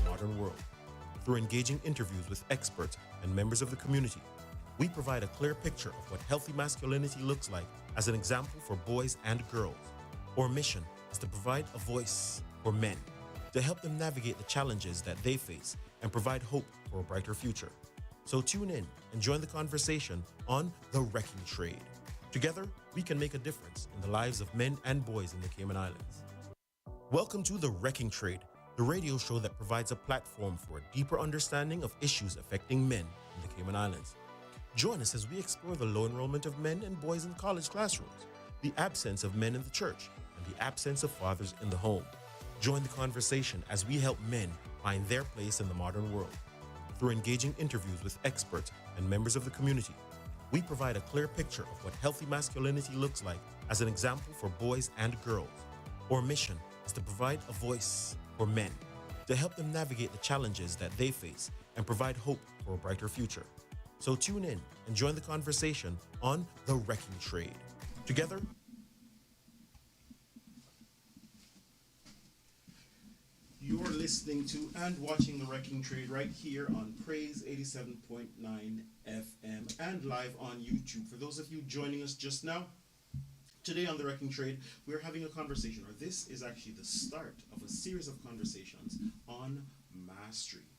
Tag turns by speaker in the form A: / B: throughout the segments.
A: Modern world. Through engaging interviews with experts and members of the community, we provide a clear picture of what healthy masculinity looks like as an example for boys and girls. Our mission is to provide a voice for men, to help them navigate the challenges that they face and provide hope for a brighter future. So tune in and join the conversation on The Wrecking Trade. Together, we can make a difference in the lives of men and boys in the Cayman Islands. Welcome to The Wrecking Trade, the radio show that provides a platform for a deeper understanding of issues affecting men in the Cayman Islands. Join us as we explore the low enrollment of men and boys in college classrooms, the absence of men in the church, and the absence of fathers in the home. Join the conversation as we help men find their place in the modern world. Through engaging interviews with experts and members of the community, we provide a clear picture of what healthy masculinity looks like as an example for boys and girls. Our mission is to provide a voice for men, to help them navigate the challenges that they face and provide hope for a brighter future. So tune in and join the conversation on The Wrecking Trade. Together, you're listening to and watching The Wrecking Trade right here on Praise 87.9 FM and live on YouTube. For those of you joining us just now, today on The Wrecking Trade, we're having a conversation, or this is actually the start of a series of conversations on mastery.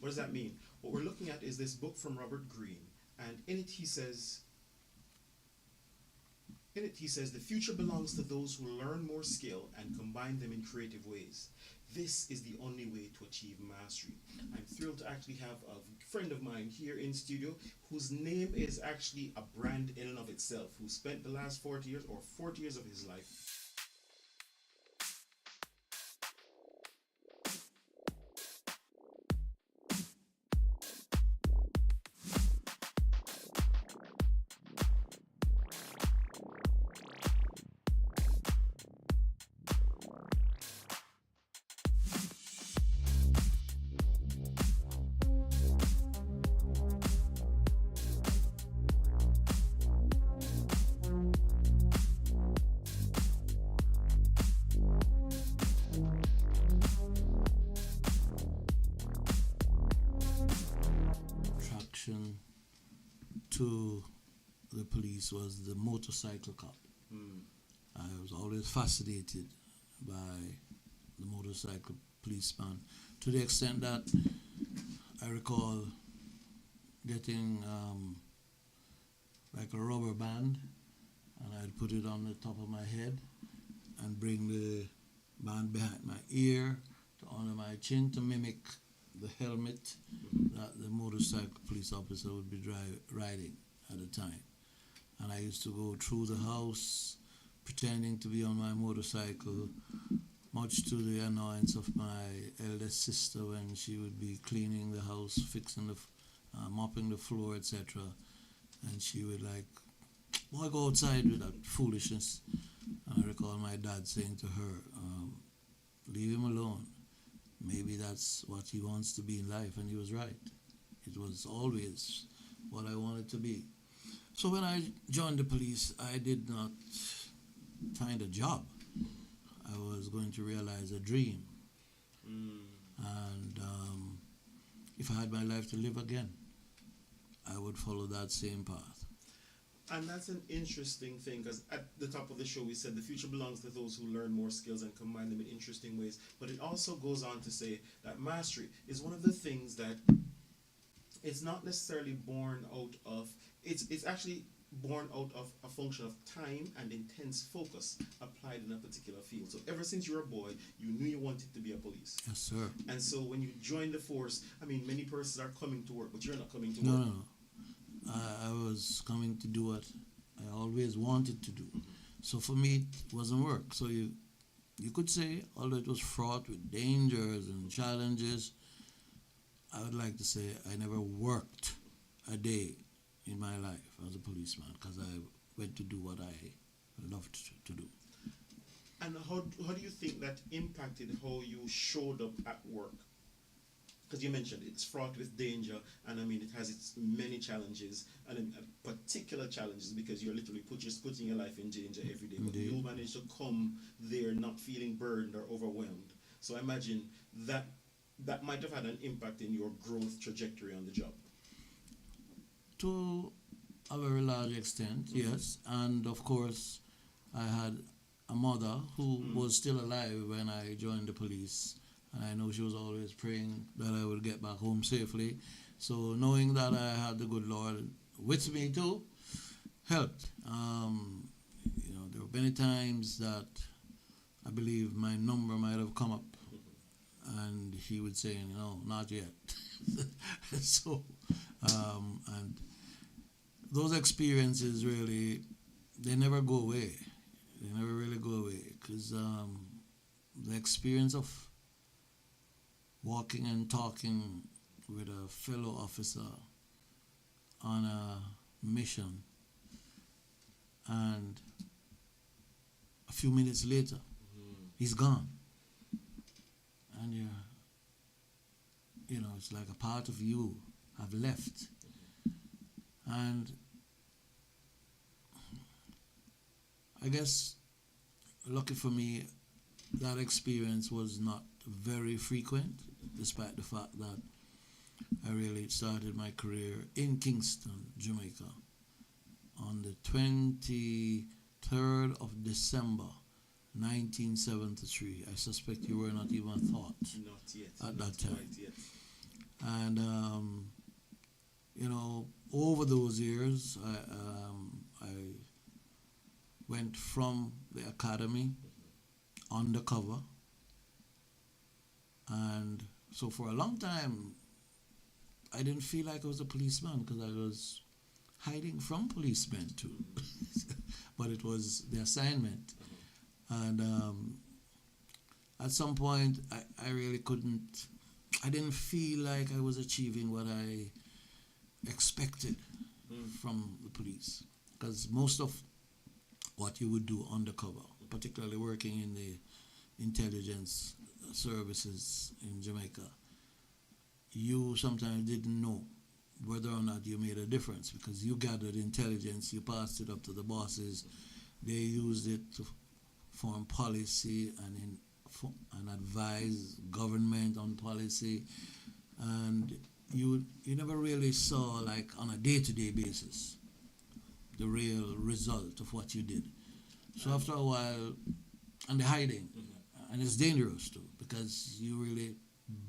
A: What does that mean? What we're looking at is this book from Robert Greene, and in it he says, the future belongs to those who learn more skill and combine them in creative ways. This is the only way to achieve mastery. I'm thrilled to actually have a friend of mine here in studio whose name is actually a brand in and of itself, who spent the last 40 years or 40 years of his life
B: to the police was the motorcycle cop. I was always fascinated by the motorcycle policeman, to the extent that I recall getting like a rubber band, and I'd put it on the top of my head and bring the band behind my ear to under my chin to mimic the helmet that the motorcycle police officer would be riding at the time. And I used to go through the house pretending to be on my motorcycle, much to the annoyance of my eldest sister when she would be cleaning the house, fixing the, mopping the floor, etc. And she would like, "Boy, go outside with that foolishness." And I recall my dad saying to her, "Leave him alone. Maybe that's what he wants to be in life," and he was right. It was always what I wanted to be. So when I joined the police, I did not find a job. I was going to realize a dream. And if I had my life to live again, I would follow that same path.
A: And that's an interesting thing, because at the top of the show we said the future belongs to those who learn more skills and combine them in interesting ways. But it also goes on to say that mastery is one of the things that it's not necessarily born out of, it's actually born out of a function of time and intense focus applied in a particular field. So ever since you were a boy, you knew you wanted to be a police.
B: Yes, sir.
A: And so when you joined the force, I mean, many persons are coming to work, but you're not coming to
B: No,
A: work.
B: no, no. I was coming to do what I always wanted to do. So for me, it wasn't work. So you could say, although it was fraught with dangers and challenges, I would like to say I never worked a day in my life as a policeman, because I went to do what I loved to do.
A: And how do you think that impacted how you showed up at work? because you mentioned it's fraught with danger, and I mean it has its many challenges, and particular challenges because you're literally just putting your life in danger every day. But you manage to come there not feeling burdened or overwhelmed. So I imagine that that might have had an impact in your growth trajectory on the job.
B: To a very large extent, yes. And of course, I had a mother who was still alive when I joined the police. And I know she was always praying that I would get back home safely. So knowing that I had the good Lord with me too helped. There were many times that I believe my number might have come up, and he would say, no, not yet. So, and those experiences really, they never go away. They never really go away, because the experience of walking and talking with a fellow officer on a mission, and a few minutes later, he's gone. And it's like a part of you have left. And I guess, lucky for me, that experience was not very frequent, despite the fact that I really started my career in Kingston, Jamaica, on the 23rd of December, 1973. I suspect you were not even thought
A: Not yet.
B: at
A: Not
B: that time.
A: quite yet.
B: And, over those years, I went from the academy undercover. And so for a long time, I didn't feel like I was a policeman because I was hiding from policemen too. But it was the assignment. And at some point, I really couldn't, I didn't feel like I was achieving what I expected from the police. Because most of what you would do undercover, particularly working in the intelligence services in Jamaica, you sometimes didn't know whether or not you made a difference, because you gathered intelligence, you passed it up to the bosses, they used it to form policy and advise government on policy, and you never really saw, like, on a day-to-day basis the real result of what you did. So after a while, and the hiding, and it's dangerous too, because you really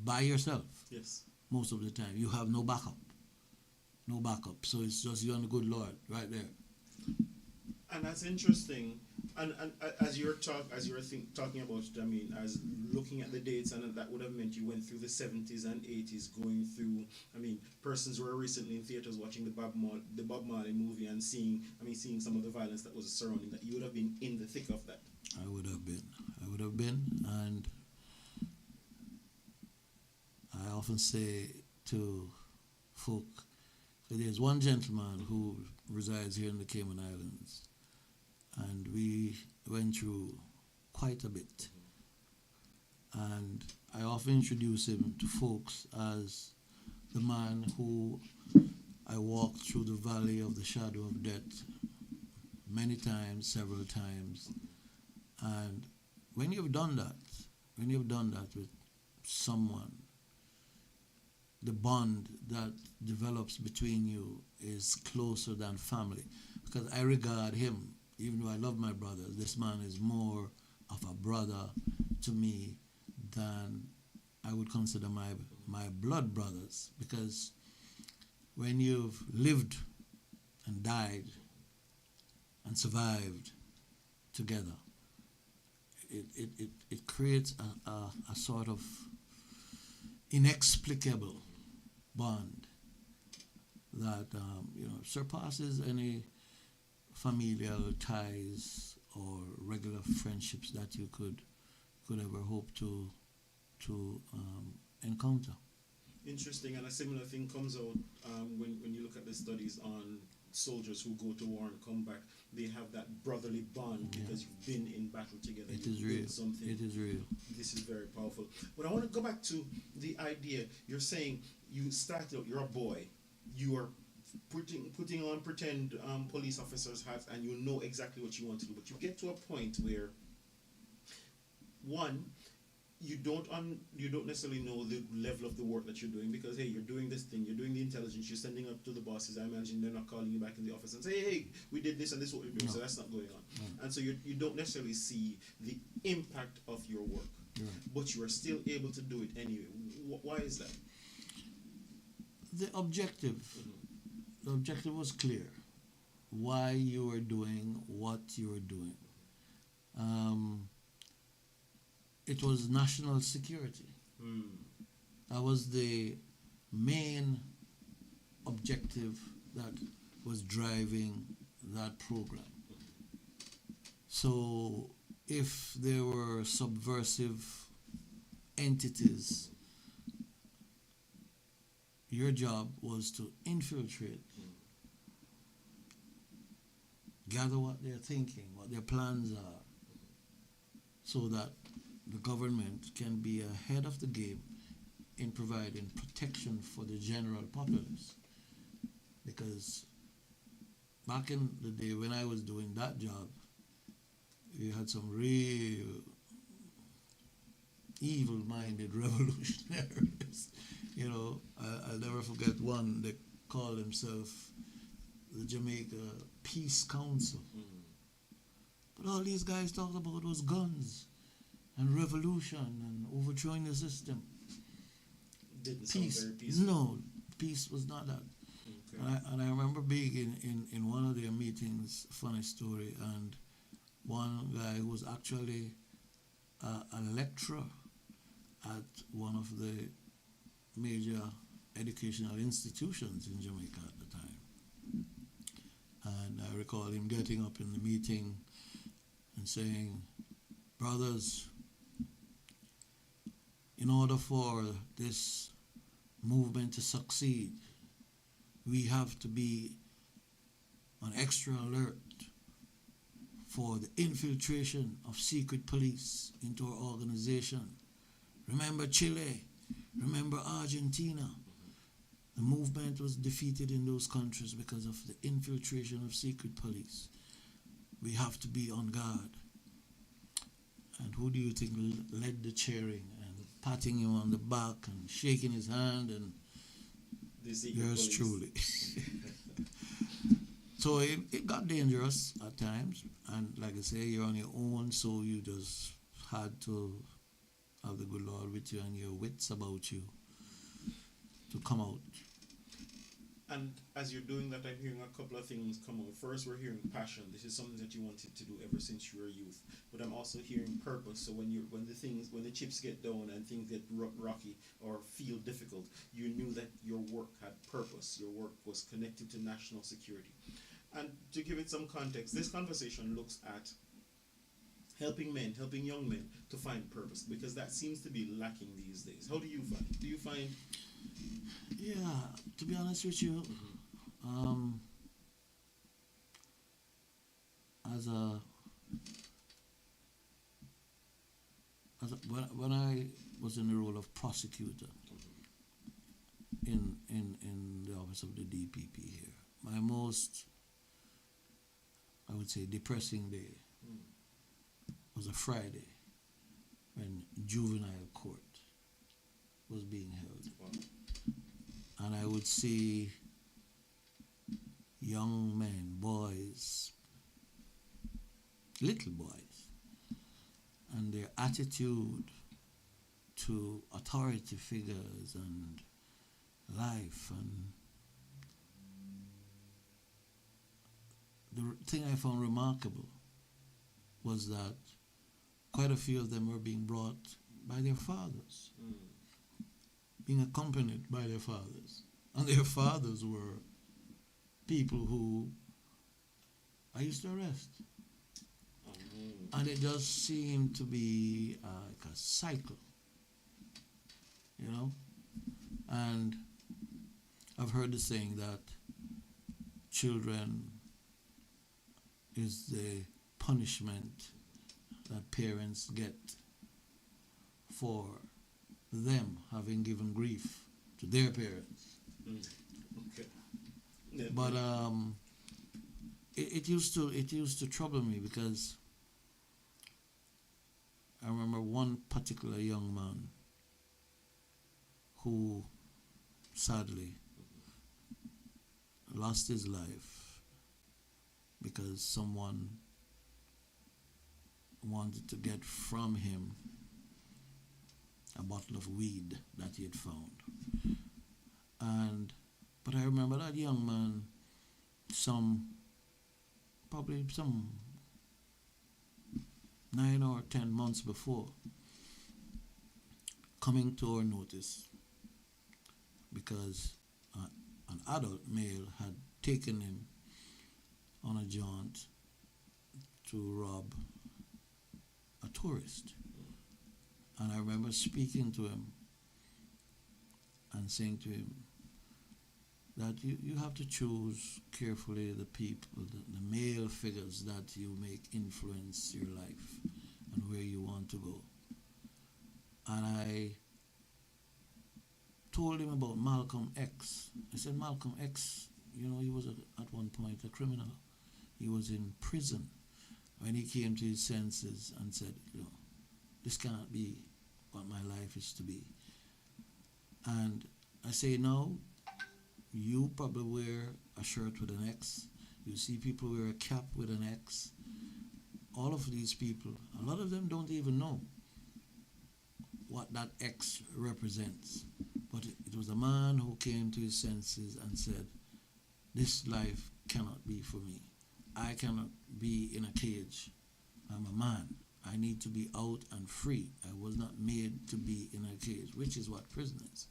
B: by yourself.
A: Yes.
B: Most of the time, you have no backup, so it's just you and the good Lord right there.
A: And that's interesting. And as you're talking about it, I mean, as looking at the dates, and that would have meant you went through the 70s and 80s, going through, I mean, persons who were recently in theaters watching the Bob Marley movie and seeing some of the violence that was surrounding that. You would have been in the thick of that.
B: I would have been, and I often say to folk, there's one gentleman who resides here in the Cayman Islands, and we went through quite a bit. And I often introduce him to folks as the man who I walked through the valley of the shadow of death many times, several times. And when you've done that with someone, the bond that develops between you is closer than family. Because I regard him, even though I love my brother, this man is more of a brother to me than I would consider my blood brothers. Because when you've lived and died and survived together, it creates a sort of inexplicable bond that surpasses any familial ties or regular friendships that you could ever hope to encounter.
A: Interesting, and a similar thing comes out when you look at the studies on
C: soldiers who go to war and come back, they have that brotherly bond because you've been in battle together.
B: It is real.
C: Something.
B: It is real.
C: This is very powerful. But I want to go back to the idea. You're saying you started out, you're a boy, you are putting on pretend police officers' hats, and you know exactly what you want to do. But you get to a point where, one, you don't necessarily know the level of the work that you're doing, because hey, you're doing this thing, you're doing the intelligence, you're sending up to the bosses. I imagine they're not calling you back in the office and say, hey, we did this and this is what we're doing. No. So that's not going on. And so you don't necessarily see the impact of your work, but you are still able to do it anyway. Why is that?
B: The objective was clear. Why you were doing what you were doing. It was national security. That was the main objective that was driving that program. So if there were subversive entities, your job was to infiltrate, gather what they're thinking, what their plans are, so that the government can be ahead of the game in providing protection for the general populace. Because back in the day when I was doing that job, we had some real evil-minded revolutionaries. You know, I'll never forget one that called himself the Jamaica Peace Council. But all these guys talked about was guns and revolution and overthrowing the system.
C: Didn't
B: peace,
C: sound very peaceful.
B: No, peace was not that. Okay. And I remember being in one of their meetings, funny story, and one guy who was actually a lecturer at one of the major educational institutions in Jamaica at the time. And I recall him getting up in the meeting and saying, brothers, in order for this movement to succeed, we have to be on extra alert for the infiltration of secret police into our organization. Remember Chile, remember Argentina. The movement was defeated in those countries because of the infiltration of secret police. We have to be on guard. And who do you think led the cheering and patting him on the back and shaking his hand? And yours truly. So it got dangerous at times, and like I say, you're on your own, so you just had to have the good Lord with you and your wits about you to come out.
C: And as you're doing that, I'm hearing a couple of things come out. First, we're hearing passion. This is something that you wanted to do ever since you were a youth. But I'm also hearing purpose. So when the chips get down and things get rocky or feel difficult, you knew that your work had purpose. Your work was connected to national security. And to give it some context, this conversation looks at helping young men to find purpose, because that seems to be lacking these days. How do you find? Do you find?
B: Yeah, to be honest with you, when I was in the role of prosecutor in the office of the DPP here, my most, I would say, depressing day was a Friday when juvenile court was being held.
C: Wow.
B: And I would see young men, boys, little boys, and their attitude to authority figures and life. And the thing I found remarkable was that quite a few of them were being brought by their fathers, being accompanied by their fathers. And their fathers were people who I used to arrest. And it just seemed to be like a cycle, you know? And I've heard the saying that children is the punishment that parents get for them having given grief to their parents.
C: Okay. Yeah,
B: But it used to trouble me because I remember one particular young man who sadly lost his life because someone wanted to get from him a bottle of weed that he had found. But I remember that young man probably some 9 or 10 months before coming to our notice because an adult male had taken him on a jaunt to rob a tourist. And I remember speaking to him and saying to him that you have to choose carefully the people, the male figures that you make influence your life and where you want to go. And I told him about Malcolm X. I said, Malcolm X, he was at one point a criminal. He was in prison. When he came to his senses and said, this cannot be what my life is to be. And I say, now, you probably wear a shirt with an X. You see people wear a cap with an X. All of these people, a lot of them don't even know what that X represents. But it was a man who came to his senses and said, this life cannot be for me. I cannot be in a cage. I'm a man. I need to be out and free. I was not made to be in a cage, which is what prison is.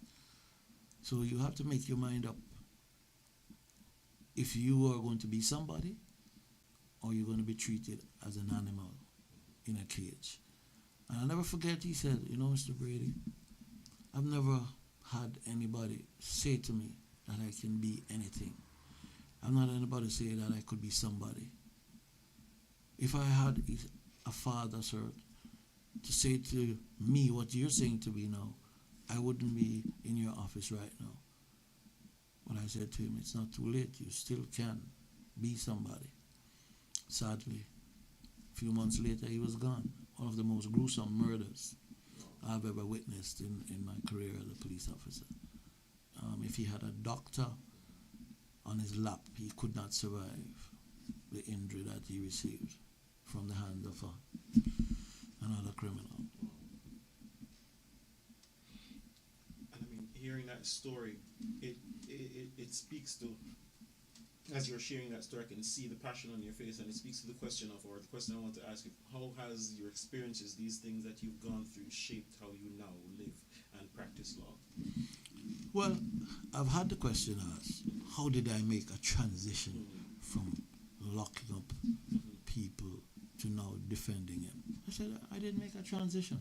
B: So you have to make your mind up. If you are going to be somebody, or you're going to be treated as an animal in a cage. And I'll never forget, he said, Mr. Brady, I've never had anybody say to me that I can be anything. I've not had anybody say that I could be somebody. If I had a father, sir, to say to me what you're saying to me now, I wouldn't be in your office right now. But I said to him, it's not too late. You still can be somebody. Sadly, a few months later, he was gone. One of the most gruesome murders I've ever witnessed in my career as a police officer. If he had a doctor on his lap, he could not survive the injury that he received from the hands of another criminal.
C: And I mean, hearing that story, it speaks to, as you're sharing that story, I can see the passion on your face, and it speaks to the question I want to ask you: how has your experiences, these things that you've gone through, shaped how you now live and practice law?
B: Well, I've had the question asked: how did I make a transition from locking up people to now defending him? I said, I didn't make a transition.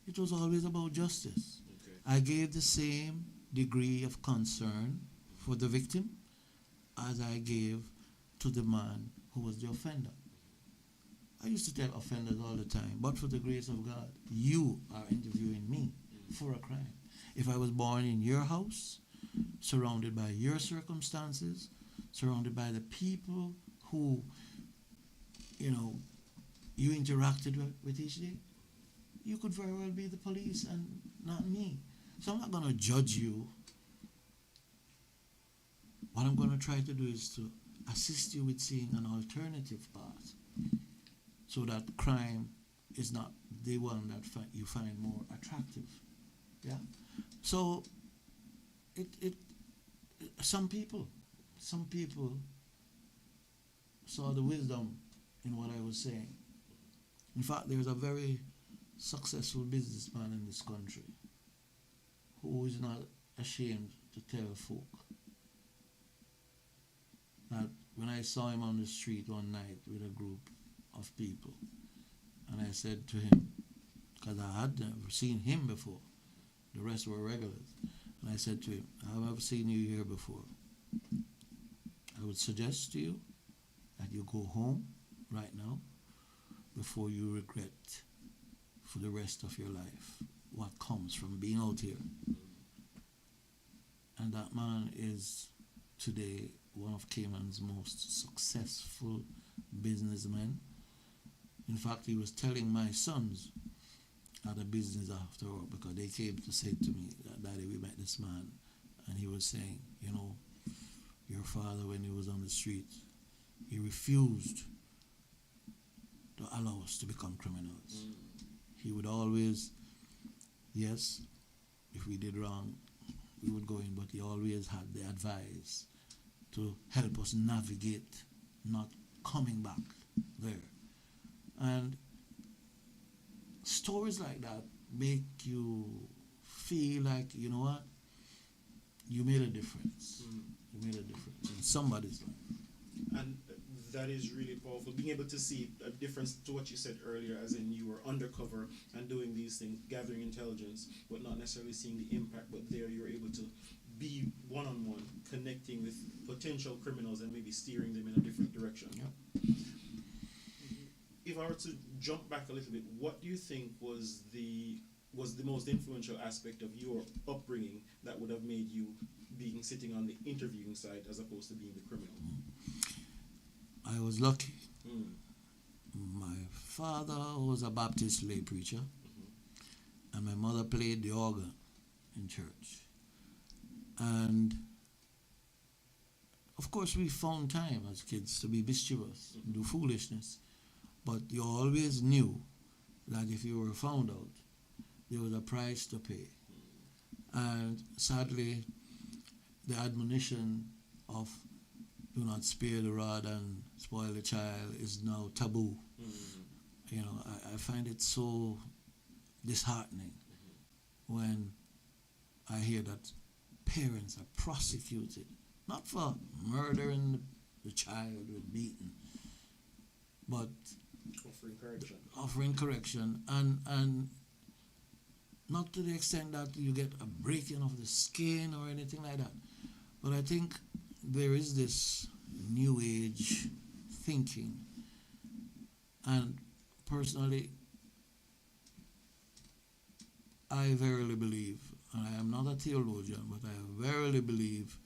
B: It was always about justice.
C: Okay.
B: I gave the same degree of concern for the victim as I gave to the man who was the offender. I used to tell offenders all the time, but for the grace of God, you are interviewing me for a crime. If I was born in your house, surrounded by your circumstances, surrounded by the people who, you interacted with each day, you could very well be the police and not me. So I'm not going to judge you. What I'm going to try to do is to assist you with seeing an alternative path so that crime is not the one that you find more attractive. Yeah? So some people saw the wisdom in what I was saying. In fact, there's a very successful businessman in this country who is not ashamed to tell folk that when I saw him on the street one night with a group of people, and I said to him, because I had never seen him before, the rest were regulars, and I said to him, I've never seen you here before. I would suggest to you that you go home right now before you regret for the rest of your life what comes from being out here. And that man is today one of Cayman's most successful businessmen. In fact, he was telling my sons at a business after all, because they came to say to me that, Daddy, we met this man, and he was saying, you know, your father, when he was on the street, he refused to allow us to become criminals. He would always, yes, if we did wrong, we would go in, but he always had the advice to help us navigate not coming back there. And stories like that make you feel like, you know what, you made a difference. You made a difference in somebody's life.
C: And that is really powerful. Being able to see a difference to what you said earlier, as in you were undercover and doing these things, gathering intelligence, but not necessarily seeing the impact. But there you were able to be one-on-one, connecting with potential criminals and maybe steering them in a different direction.
B: Yep.
C: If I were to jump back a little bit, what do you think was the most influential aspect of your upbringing that would have made you sitting on the interviewing side as opposed to being the criminal?
B: I was lucky. My father was a Baptist lay preacher, and my mother played the organ in church. And of course, we found time as kids to be mischievous, do foolishness. But you always knew that if you were found out, there was a price to pay. And sadly, the admonition of do not spare the rod and spoil the child is now taboo. You know, I find it so disheartening when I hear that parents are prosecuted, not for murdering the child with beating, but offering correction, and not to the extent that you get a breaking of the skin or anything like that. But I think there is this new age thinking, and personally, I verily believe, and I am not a theologian, but I verily believe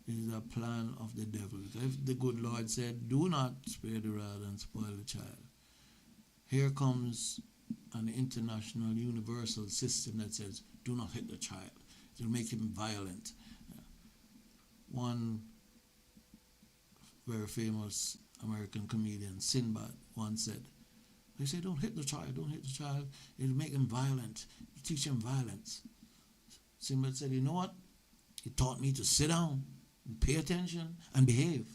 B: it is a plan of the devil. If the good Lord said, do not spare the rod and spoil the child, here comes an international universal system that says, do not hit the child. It will make him violent. One very famous American comedian, Sinbad, once said, they say, don't hit the child, don't hit the child. It'll make him violent. You teach him violence. Sinbad said, you know what? He taught me to sit down and pay attention and behave.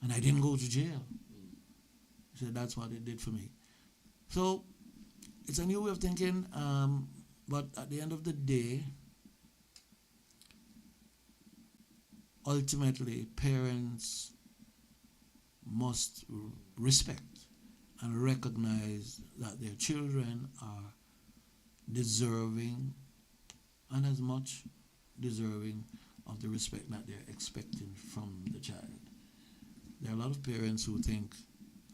B: And I didn't go to jail. He said, that's what it did for me. So it's a new way of thinking, but at the end of the day, ultimately, parents must respect and recognize that their children are deserving and as much deserving of the respect that they're expecting from the child. There are a lot of parents who think,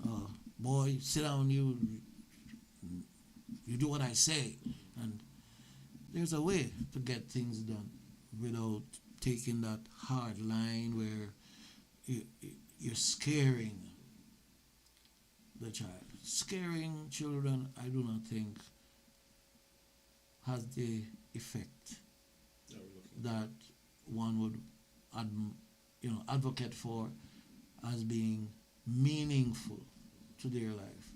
B: oh, boy, sit down, you do what I say. And there's a way to get things done without taking that hard line where you're scaring the child. Scaring children, I do not think, has the effect that one would advocate for as being meaningful to their life.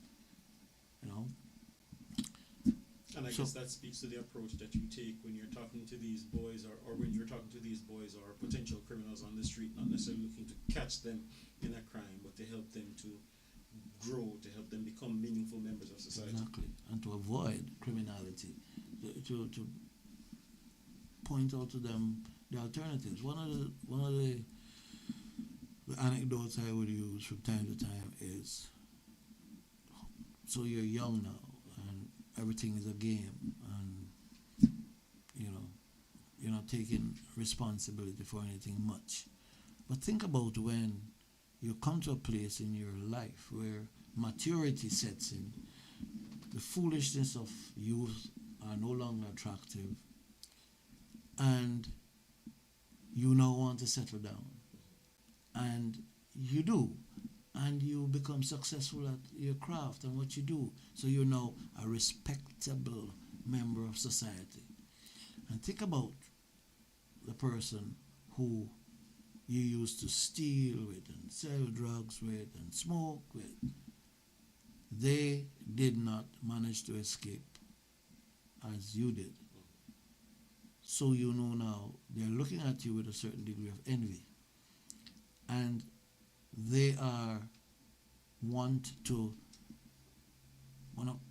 C: And I guess that speaks to the approach that you take when you're talking to these boys or when you're talking to these boys or potential criminals on the street, not necessarily looking to catch them in a crime, but to help them to grow, to help them become meaningful members of society.
B: Exactly, and to avoid criminality, to point out to them the alternatives. One of the anecdotes I would use from time to time is, so you're young now, and everything is a game, and you're not taking responsibility for anything much. But think about when you come to a place in your life where maturity sets in, the foolishness of youth are no longer attractive, and you now want to settle down. And you do. And you become successful at your craft and what you do. So you're now a respectable member of society. And think about the person who you used to steal with and sell drugs with and smoke with. They did not manage to escape as you did. So you know now they're looking at you with a certain degree of envy. And they want to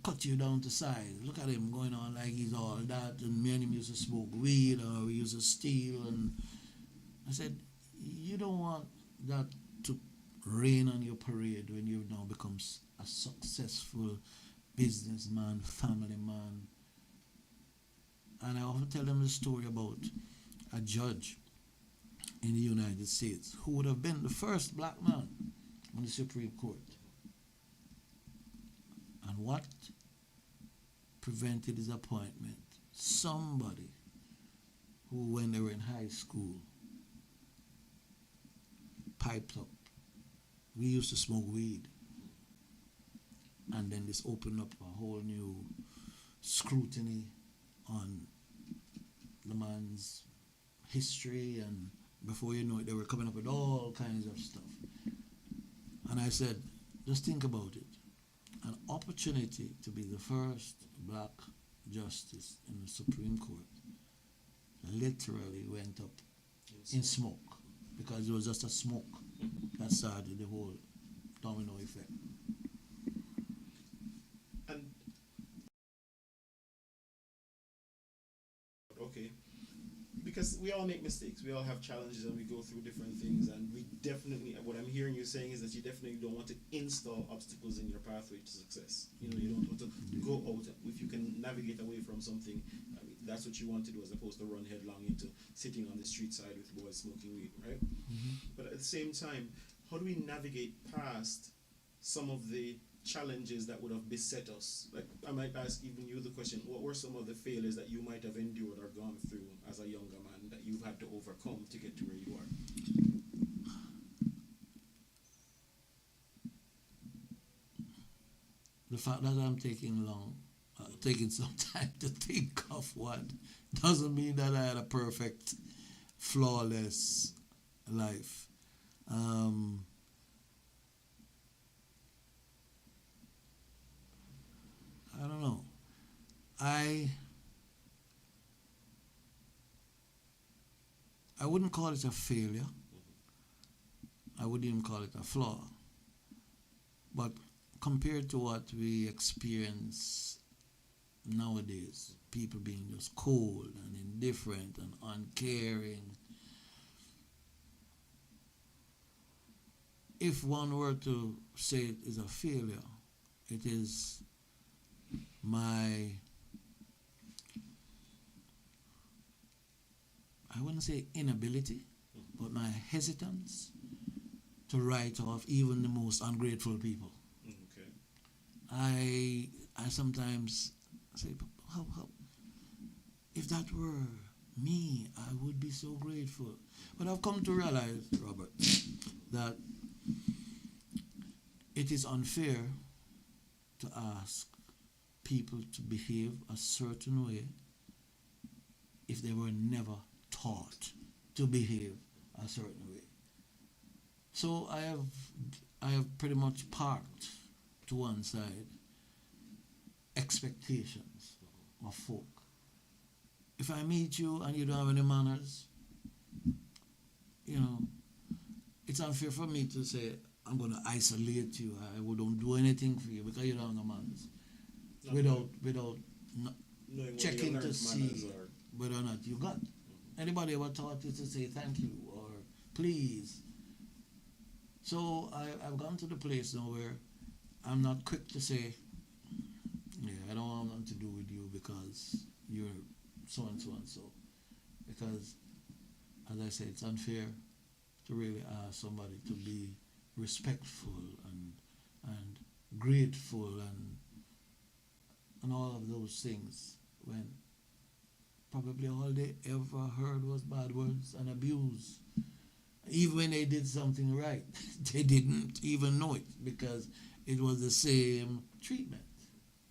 B: cut you down to size. Look at him going on like he's all that, and me and him used to smoke weed, or we used to steal. And I said, you don't want that to rain on your parade when you've now become a successful businessman, family man. And I often tell them the story about a judge in the United States who would have been the first black man on the Supreme Court. And what prevented his appointment? Somebody who, when they were in high school, piped up. We used to smoke weed. And then this opened up a whole new scrutiny on the man's history, and before you know it, they were coming up with all kinds of stuff. And I said, just think about it. An opportunity to be the first black justice in the Supreme Court literally went up in smoke, because it was just a smoke that started the whole domino effect.
C: And okay, because we all make mistakes, we all have challenges, and we go through different things, and we definitely, what I'm hearing you saying is that you definitely don't want to install obstacles in your pathway to success. You know, you don't want to go out. If you can navigate away from something, I mean, that's what you want to do, as opposed to run headlong into sitting on the street side with boys smoking weed, right? But at the same time, how do we navigate past some of the challenges that would have beset us? Like, I might ask even you the question, what were some of the failures that you might have endured or gone through as a younger man that you've had to overcome to get to where you are?
B: The fact that I'm taking some time to think of one doesn't mean that I had a perfect, flawless life. I don't know. I wouldn't call it a failure. I wouldn't even call it a flaw. But compared to what we experience nowadays, people being just cold and indifferent and uncaring, if one were to say it is a failure, it is my, I wouldn't say inability, but my hesitance to write off even the most ungrateful people.
C: Okay.
B: I sometimes say, how, if that were me, I would be so grateful. But I've come to realize, Robert, that it is unfair to ask people to behave a certain way if they were never taught to behave a certain way. So I have pretty much parked to one side expectations of folk. If I meet you and you don't have any manners, you know, it's unfair for me to say I'm going to isolate you. I don't do anything for you because you don't have no manners. Without checking to see whether or not you got. Anybody ever taught you to say thank you or please? So I've gone to the place now where I'm not quick to say, yeah, I don't want nothing to do with you because you're so and so and so. Because, as I said, it's unfair to really ask somebody to be respectful and grateful and all of those things when probably all they ever heard was bad words and abuse. Even when they did something right, they didn't even know it because it was the same treatment.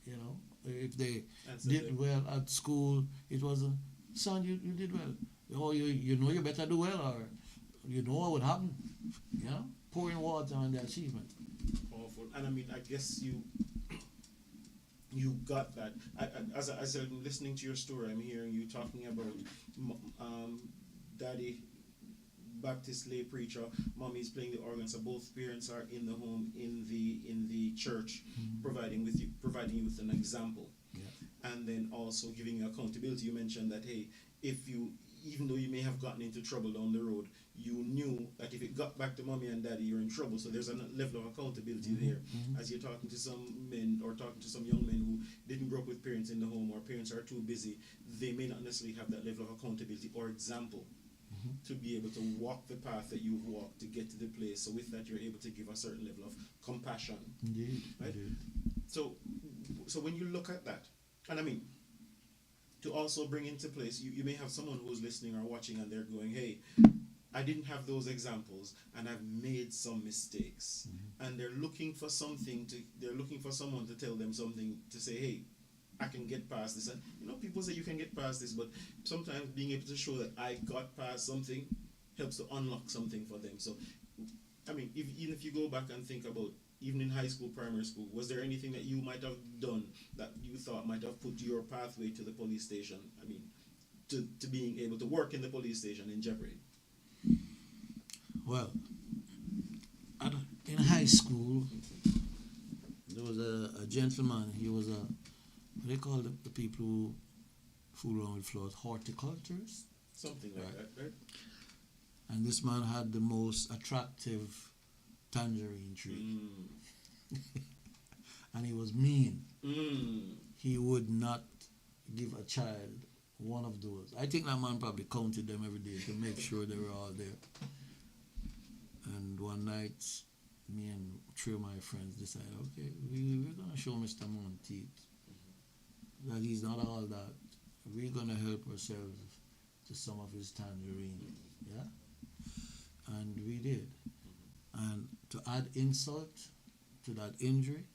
B: You know, if they did well at school, it wasn't, son, you did well. Oh, you know you better do well, or you know what would happen. You know, pouring water on the achievement.
C: Awful. And I mean, I guess you got that. As I'm listening to your story, I'm hearing you talking about daddy Baptist lay preacher, mommy is playing the organ, so both parents are in the home, in the church, providing you with an example, and then also giving you accountability. You mentioned that, hey, if you, even though you may have gotten into trouble down the road, you knew that if it got back to mommy and daddy, you're in trouble. So there's a level of accountability there. As you're talking to some men or talking to some young men who didn't grow up with parents in the home, or parents are too busy, they may not necessarily have that level of accountability or example to be able to walk the path that you've walked to get to the place. So with that, you're able to give a certain level of compassion.
B: Indeed.
C: Right?
B: Indeed.
C: So when you look at that, and I mean, to also bring into place, you may have someone who's listening or watching and they're going, hey, I didn't have those examples and I've made some mistakes. And they're looking for someone to tell them something, to say, hey, I can get past this. And you know, people say you can get past this, but sometimes being able to show that I got past something helps to unlock something for them. So, I mean, even if you go back and think about, even in high school, primary school, was there anything that you might have done that you thought might have put your pathway to the police station, I mean, to being able to work in the police station, in jeopardy?
B: Well, in high school, there was a gentleman. He was what they call the people who fool around with flowers, horticulturists.
C: Something like that, right?
B: And this man had the most attractive tangerine tree. And he was mean. He would not give a child one of those. I think that man probably counted them every day to make sure they were all there. And one night, me and three of my friends decided, okay, we're going to show Mr. Monteith that he's not all that. We're going to help ourselves to some of his tangerine. Yeah? And we did. And to add insult to that injury,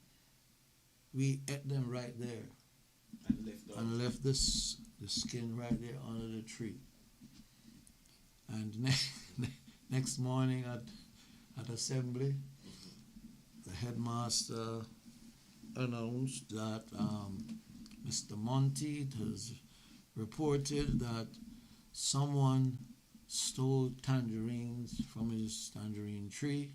B: we ate them right there. And left the skin right there under the tree. And next morning at assembly, the headmaster announced that Mr. Monteith has reported that someone stole tangerines from his tangerine tree.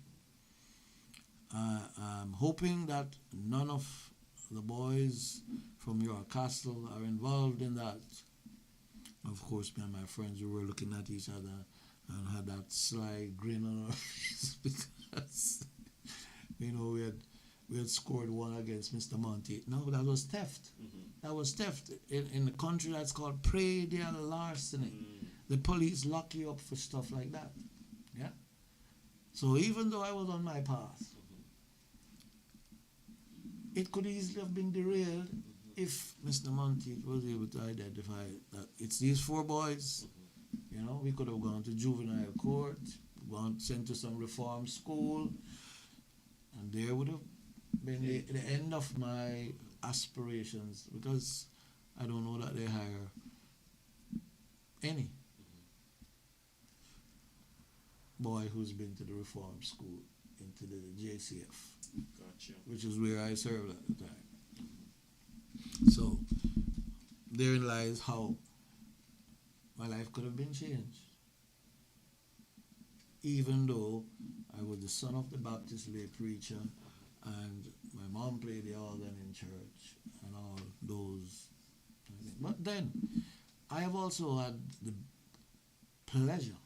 B: I'm hoping that none of the boys from your castle are involved in that. Of course, me and my friends, we were looking at each other and had that sly grin on our face because, you know, we had scored one against Mr. Monteith. No, that was theft. That was theft. In the country that's called predial larceny. The police lock you up for stuff like that. Yeah? So even though I was on my path, it could easily have been derailed if Mr. Monteith was able to identify that it's these four boys. You know, we could have gone to juvenile court, sent to some reform school, and there would have been the end of my aspirations, because I don't know that they hire any boy who's been to the reform school into the JCF.
C: Gotcha.
B: Which is where I served at the time. So, therein lies how my life could have been changed. Even though I was the son of the Baptist lay preacher, and my mom played the organ in church, and all those. But then, I have also had the pleasure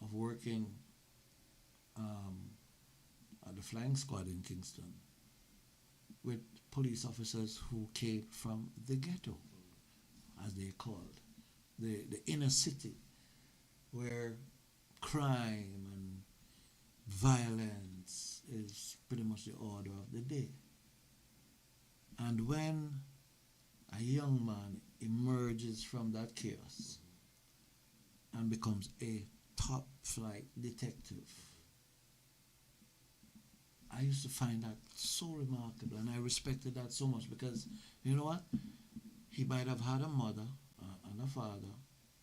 B: of working at the flying squad in Kingston with police officers who came from the ghetto, as they called, the inner city, where crime and violence is pretty much the order of the day. And when a young man emerges from that chaos and becomes a top flight detective, I used to find that so remarkable, and I respected that so much because, you know what? He might have had a mother and a father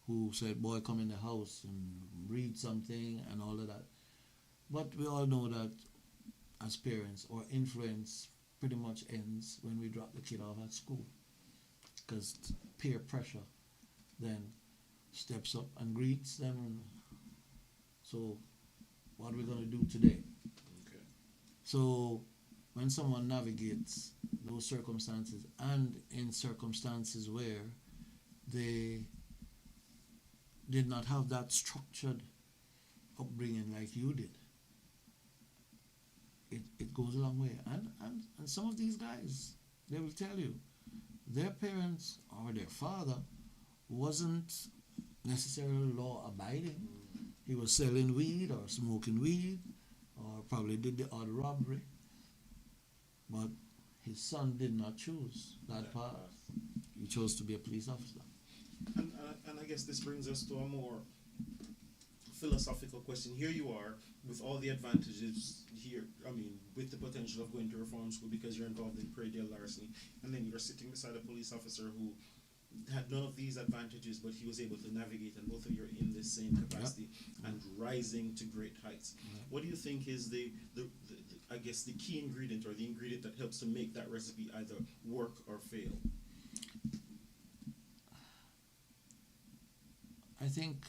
B: who said, boy, come in the house and read something and all of that. But we all know that as parents, our influence pretty much ends when we drop the kid off at school, because peer pressure then steps up and greets them. So what are we going to do today?
C: Okay.
B: So when someone navigates those circumstances, and in circumstances where they did not have that structured upbringing like you did, it goes a long way. And some of these guys, they will tell you, their parents or their father wasn't necessarily law-abiding. He was selling weed or smoking weed, or probably did the odd robbery. But his son did not choose that path. He chose to be a police officer.
C: And I guess this brings us to a more philosophical question. Here you are with all the advantages here, I mean, with the potential of going to reform school because you're involved in prey-deal larceny, and then you're sitting beside a police officer who had none of these advantages, but he was able to navigate, and both of you are in the same capacity and rising to great heights. What do you think is the I guess the key ingredient, or the ingredient that helps to make that recipe either work or fail?
B: I think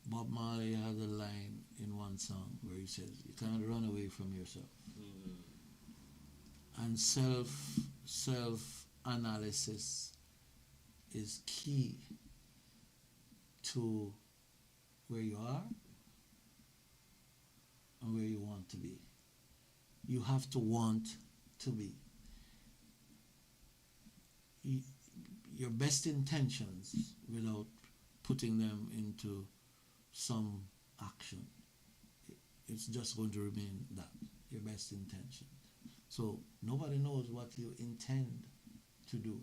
B: Bob Marley has a line in one song where he says, you can't run away from yourself. And self-analysis is key to where you are and where you want to be. You have to want to be. Your best intentions, without putting them into some action, it's just going to remain that, your best intention. So nobody knows what you intend to do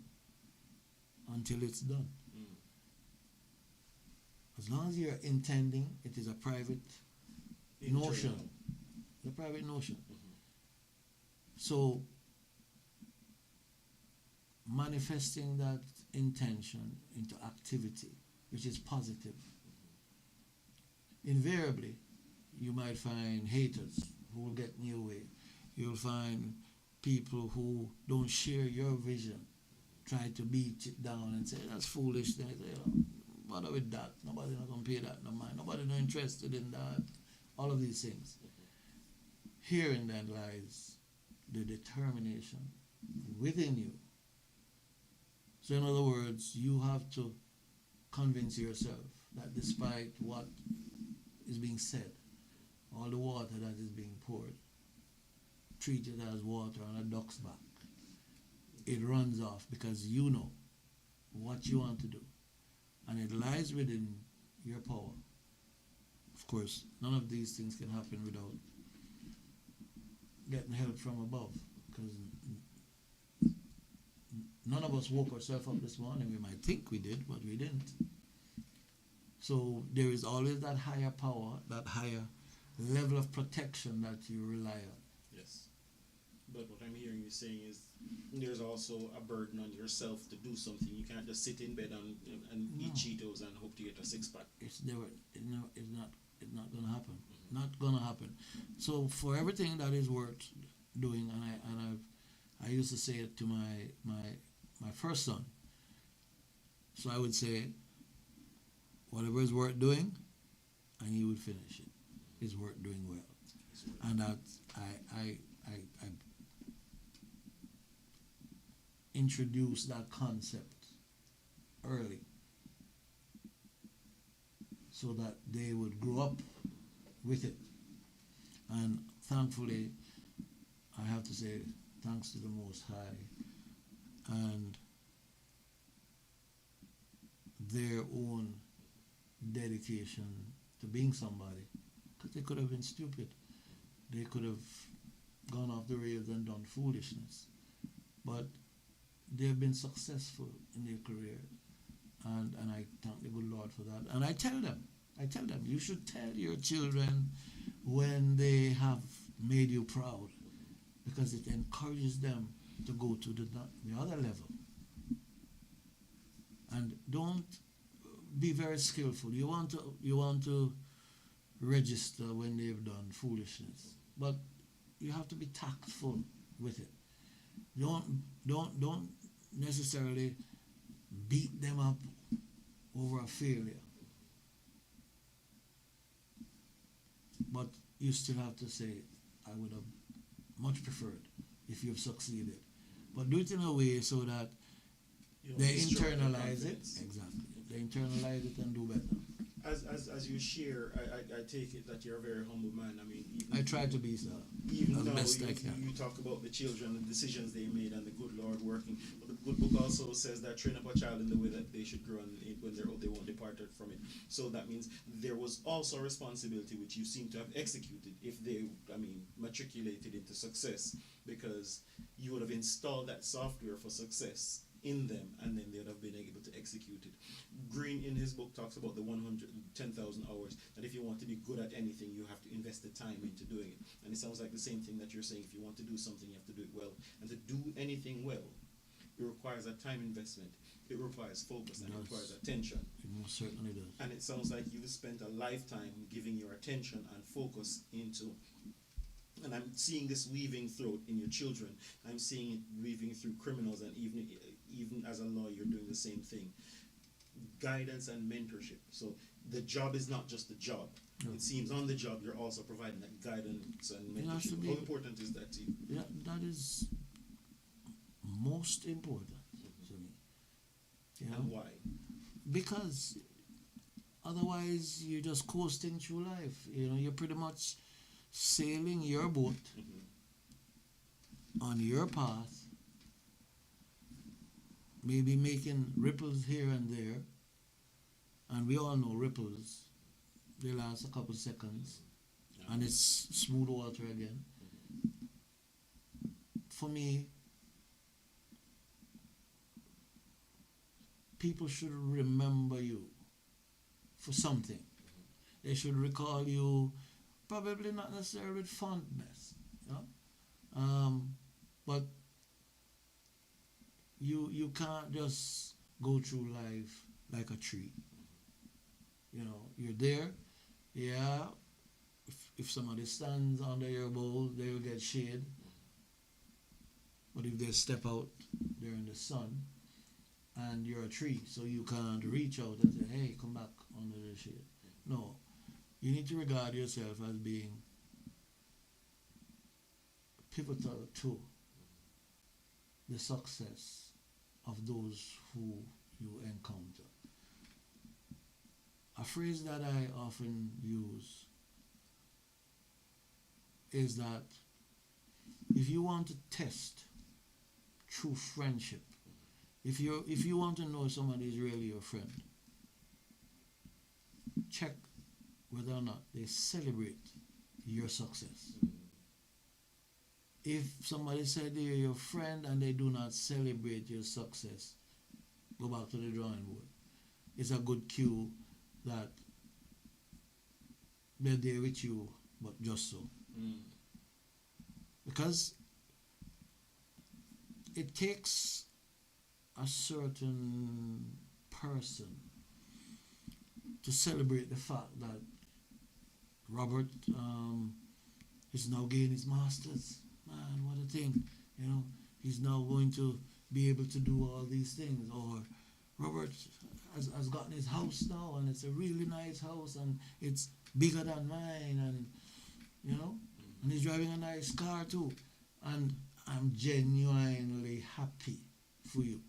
B: until it's done. As long as you're intending, it is a private notion. It's a private notion. So manifesting that intention into activity, which is positive, invariably you might find haters who will get in your way. You'll find people who don't share your vision, try to beat it down and say, that's foolish. They say, bother with that. Nobody's not going to pay that no mind. Nobody's not interested in that. All of these things. Herein then lies the determination within you. So in other words, you have to convince yourself that despite what is being said, all the water that is being poured, treat it as water on a duck's back. It runs off because you know what you want to do. And it lies within your power. Of course, none of these things can happen without getting help from above. Because none of us woke ourselves up this morning. We might think we did, but we didn't. So there is always that higher power, that higher level of protection that you rely on.
C: Yes. But what I'm hearing you saying is there's also a burden on yourself to do something. You can't just sit in bed and eat Cheetos and hope to get a six-pack.
B: It's not going to happen. Not going to happen. So for everything that is worth doing, I used to say it to my first son. So I would say, whatever is worth doing, and he would finish it, is worth doing well. And that I introduced that concept early so that they would grow up with it. And thankfully, I have to say, thanks to the Most High and their own dedication to being somebody, because they could have been stupid. They could have gone off the rails and done foolishness. But they've been successful in their career, and I thank the good Lord for that. And I tell them, you should tell your children when they have made you proud, because it encourages them to go to the other level. And don't be very skillful. You want to register when they've done foolishness, but you have to be tactful with it. Don't necessarily beat them up over a failure, but you still have to say, I would have much preferred if you've succeeded. But do it in a way so that they internalize it. Exactly. They internalize it and do better.
C: As you share, I take it that you're a very humble man. I mean,
B: I try to be, sir.
C: Even
B: as
C: though
B: best I can.
C: You talk about the children, the decisions they made, and the good Lord working. But the good book also says that train up a child in the way that they should grow, and when they're old, they won't depart from it. So that means there was also a responsibility which you seem to have executed if they, matriculated into success, because you would have installed that software for success in them, and then they would have been able to execute it. Greene in his book talks about the 110,000 hours, that if you want to be good at anything, you have to invest the time into doing it. And it sounds like the same thing that you're saying. If you want to do something, you have to do it well. And to do anything well, it requires a time investment. It requires focus, and it requires attention.
B: It most certainly does.
C: And it sounds like you've spent a lifetime giving your attention and focus into. And I'm seeing this weaving through in your children. I'm seeing it weaving through criminals, and even as a lawyer, you're doing the same thing. Guidance and mentorship. So the job is not just the job. No. It seems on the job you're also providing that guidance and mentorship. How important is that to you?
B: Yeah, that is most important to me. You know?
C: And why?
B: Because otherwise you're just coasting through life. You're pretty much sailing your boat on your path, maybe making ripples here and there, and we all know ripples, they last a couple seconds, and it's smooth water again. For me, people should remember you for something. They should recall you, probably not necessarily with fondness, but you can't just go through life like a tree. You're there. Yeah, if somebody stands under your bowl, they will get shade. But if they step out, they're in the sun, and you're a tree, so you can't reach out and say, hey, come back under the shade. No, you need to regard yourself as being pivotal to the success of those who you encounter. A phrase that I often use is that if you want to test true friendship, if you want to know if somebody is really your friend, check whether or not they celebrate your success. If somebody said they're your friend and they do not celebrate your success, go back to the drawing board. It's a good cue that they're there with you, but just so. Because it takes a certain person to celebrate the fact that Robert is now getting his master's. Man, what a thing. He's now going to be able to do all these things. Or Robert has gotten his house now, and it's a really nice house, and it's bigger than mine, and and he's driving a nice car too. And I'm genuinely happy for you.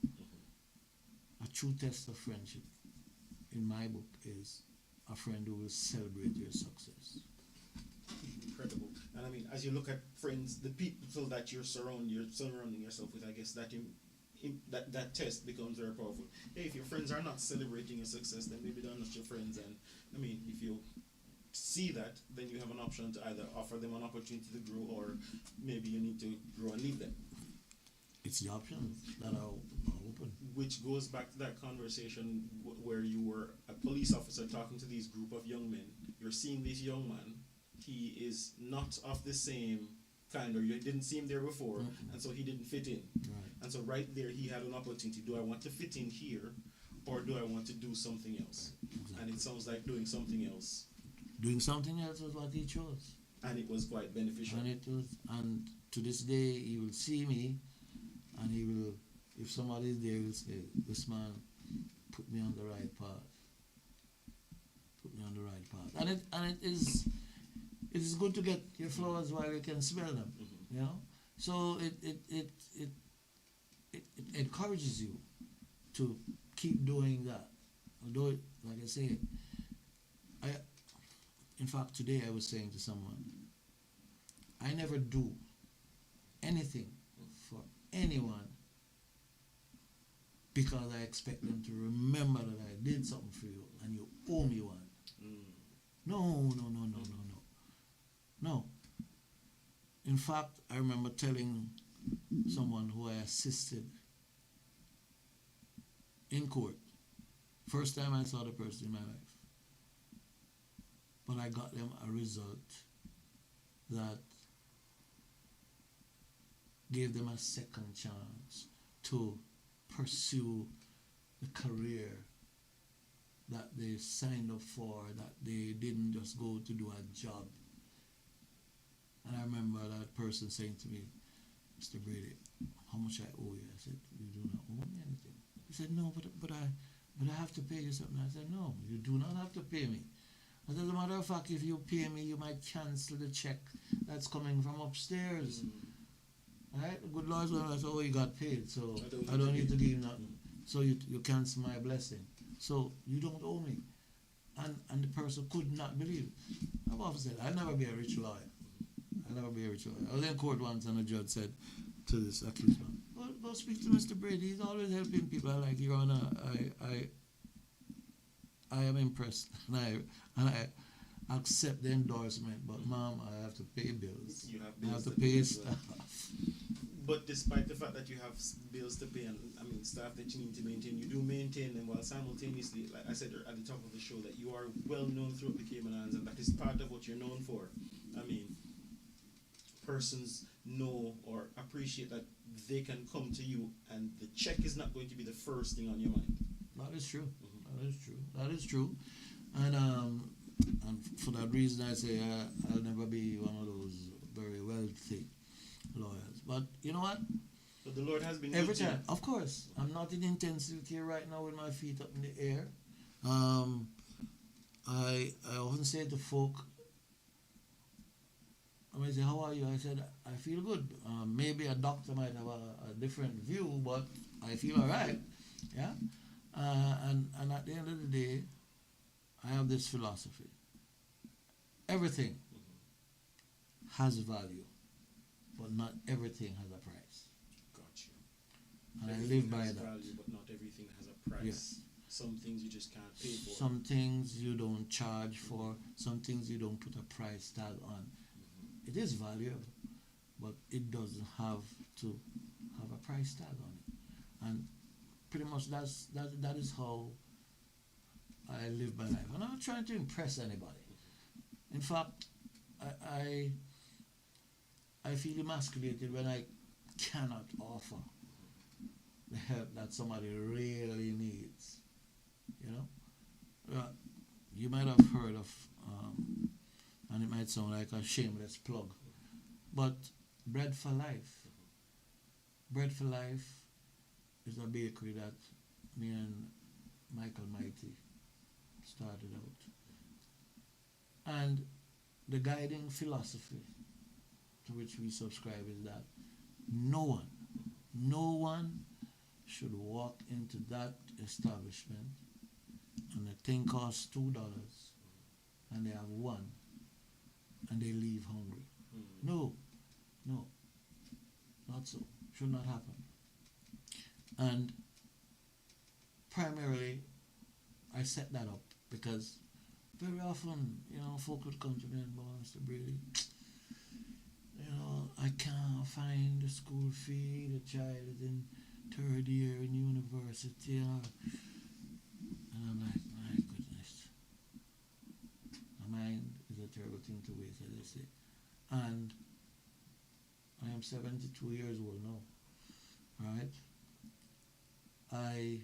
B: A true test of friendship, in my book, is a friend who will celebrate your success.
C: Incredible. And as you look at friends, the people that you're surrounding yourself with, I guess that that test becomes very powerful. Hey, if your friends are not celebrating your success, then maybe they're not your friends. And I mean, if you see that, then you have an option to either offer them an opportunity to grow, or maybe you need to grow and leave them.
B: It's the options that are open.
C: Which goes back to that conversation where you were a police officer talking to these group of young men. You're seeing this young man. He is not of the same kind, or you didn't see him there before, and so he didn't fit in.
B: Right.
C: And so right there, he had an opportunity. Do I want to fit in here, or do I want to do something else?
B: Exactly.
C: And it sounds like doing something else.
B: Doing something else was what he chose.
C: And it was quite beneficial.
B: And to this day, he will see me, and he will, if somebody is there, he will say, "This man put me on the right path. Put me on the right path." And it is good to get your flowers while you can smell them.
C: Mm-hmm.
B: You know, so it encourages you to keep doing that. Although, like I say, in fact, today I was saying to someone, I never do anything for anyone because I expect them to remember that I did something for you and you owe me one. No. No. In fact, I remember telling someone who I assisted in court, first time I saw the person in my life, but I got them a result that gave them a second chance to pursue the career that they signed up for, that they didn't just go to do a job. And I remember that person saying to me, "Mr. Brady, how much I owe you?" I said, "You do not owe me anything." He said, "No, but I have to pay you something." I said, "No, you do not have to pay me." As a matter of fact, if you pay me, you might cancel the check that's coming from upstairs. Right? The good Lord's going to say, "Oh, you got paid, so I don't need to give you nothing." So you cancel my blessing. So you don't owe me. And the person could not believe it. I've often said, I'll never be a rich lawyer. I was in court once and the judge said to this accused man, go speak to Mr. Brady. He's always helping people. I like, Your Honor, I am impressed. And I accept the endorsement, but ma'am, I have to pay bills.
C: You have
B: I
C: bills
B: have to pay stuff.
C: But despite the fact that you have bills to pay and staff that you need to maintain, you do maintain them while simultaneously, like I said at the top of the show, that you are well known throughout the Cayman Islands, and that is part of what you're known for. Persons know or appreciate that they can come to you and the check is not going to be the first thing on your mind.
B: That is true. That is true. And for that reason, I say I'll never be one of those very wealthy lawyers. But you know what?
C: But the Lord has been
B: every
C: good
B: time. Of course, I'm not in intensity right now with my feet up in the air. I often say to folk, I say, "How are you?" I said, "I feel good." Maybe a doctor might have a different view, but I feel all right. Yeah. And at the end of the day, I have this philosophy. Everything has value, but not everything has a price.
C: Got you.
B: And
C: Everything
B: I live by
C: has
B: that.
C: value, but not everything has a price.
B: Yes.
C: Some things you just can't pay for.
B: Some things you don't charge for, some things you don't put a price tag on. It is valuable, but it doesn't have to have a price tag on it. And pretty much that is how I live my life. And I'm not trying to impress anybody. In fact, I feel emasculated when I cannot offer the help that somebody really needs. You know? You might have heard of, and it might sound like a shameless plug, but Bread for Life. Bread for Life is a bakery that me and Michael Mighty started out. And the guiding philosophy to which we subscribe is that no one should walk into that establishment and the thing costs $2 and they have one and they leave hungry. No, not so. Should not happen. And primarily, I set that up because very often, folk would come to me and go, Mr. Brady, I can't find the school fee. The child is in third year in university. And I'm like, my goodness. My mind is a terrible thing to waste, as I say. And I am 72 years old now, right? I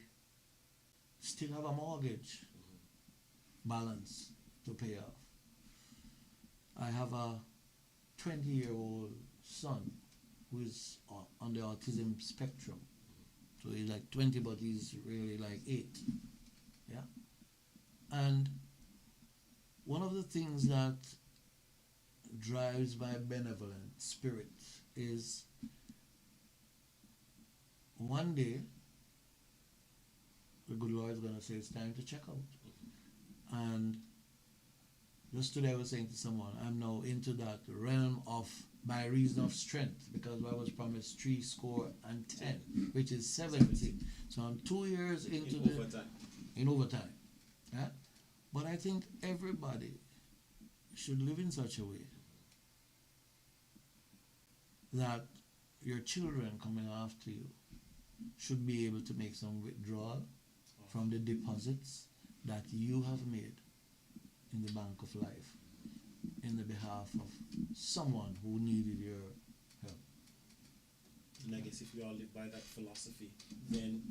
B: still have a mortgage balance to pay off. I have a 20-year-old son who is on the autism spectrum. So he's like 20, but he's really like 8. Yeah? And one of the things that drives my benevolent spirit is one day the good Lord is going to say it's time to check out. And just today I was saying to someone, I'm now into that realm of by reason of strength, because I was promised 70, which is 70. So I'm 2 years into in overtime. Yeah? But I think everybody should live in such a way that your children coming after you should be able to make some withdrawal from the deposits that you have made in the bank of life in the behalf of someone who needed your help.
C: And I guess if we all live by that philosophy, then